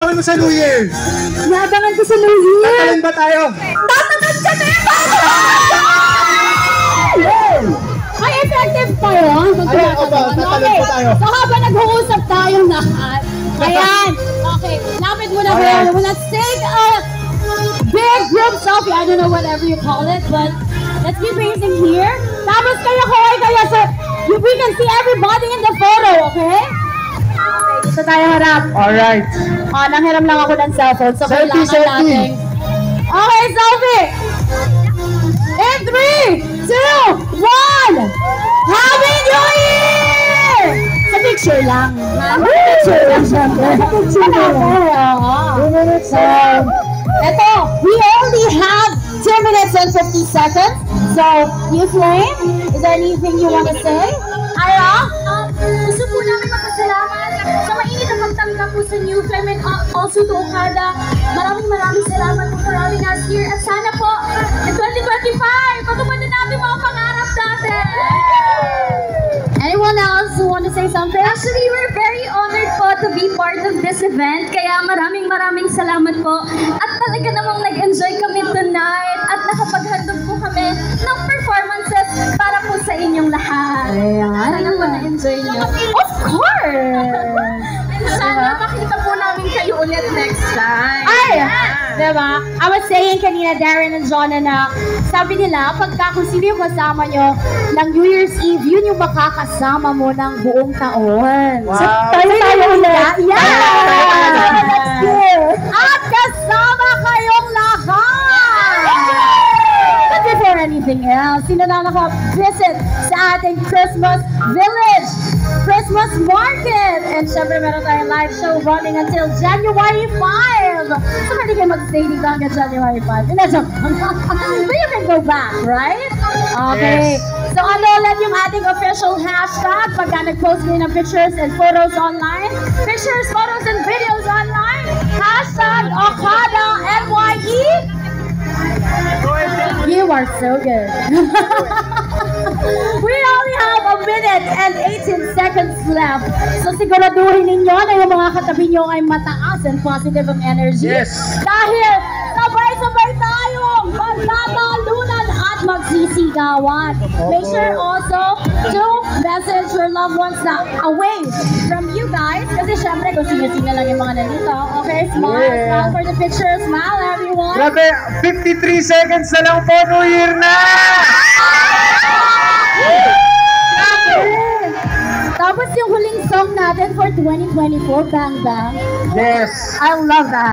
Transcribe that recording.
Ano sa New Year? Yabangan ko sa New Year. Tatalon ba tayo? Tatangan ka na yun! Ay, effective pa yun. Ay, opo, tatalon po tayo. So habang nag-uusap tayong lahat, ayan, okay, lapit mo na kayo. Let's take a big group selfie. I don't know whatever you call it, but let's be facing here. Tapos kayo, so we can see everybody in the photo, okay? Dito tayo harap. Alright. Nanghiram lang ako ng cellphone, so Selfie, kailangan natin. Okay, selfie! In 3, 2, 1! Happy New Year! Sa picture lang. Picture lang, syempre. Picture lang. Eto, we only have 2 minutes and 50 seconds. So, you Flame, is there anything you want to say? Ira? Gusto po namin magpasalamat sa mainit na pagtanggap po sa New Flame and also to Okada. Maraming salamat po for having us here. At sana po, in 2025, patuparin natin mga pangarap natin. Anyone else who want to say something? Actually, we're very honored po to be part of this event. Kaya maraming salamat po. At talaga namang nag-enjoy kami tonight. At nakapaghandog po kami ng performances para po sa inyong lahat. Sana po na-enjoy nyo. Of course! Sana makita po namin kayo ulit next time. Ay! Diba? I was saying kanina, Darren and Jonna, na sabi nila, pagka kung sino yung kasama nyo ng New Year's Eve, yun yung makakasama mo ng buong taon. Wow. So, tayo ulit. Yeah! Let's go! At kasama kayong lahat! But before anything else, sino na naka-visit sa ating Christmas Village, Christmas Market, and syempre meron tayong live show running until January 5. So pwede kayo mag-stay dito hanggang January 5. But you can go back, right? Okay. Yes. So let yung ating official hashtag pagka nag-post kayo ng pictures and photos online. Pictures, photos, and videos online. Hashtag Okada NYE. You are so good. We only have a minute and 18 seconds left. So siguraduhin ninyo na yung mga katabi nyo ay mataas and positive ang energy. Yes. Dahil sabay-sabay tayong magtatalunan at magsisigawan. Make sure also to message your loved ones na away from you guys. Kasi syempre kung sino-sino lang yung mga nandito. Okay, smile, smile for the picture. Smile everyone. Grabe, 53 seconds na lang po, New Year na! Tapos yung huling song natin for 2024, Bang Bang. Yes. I love that.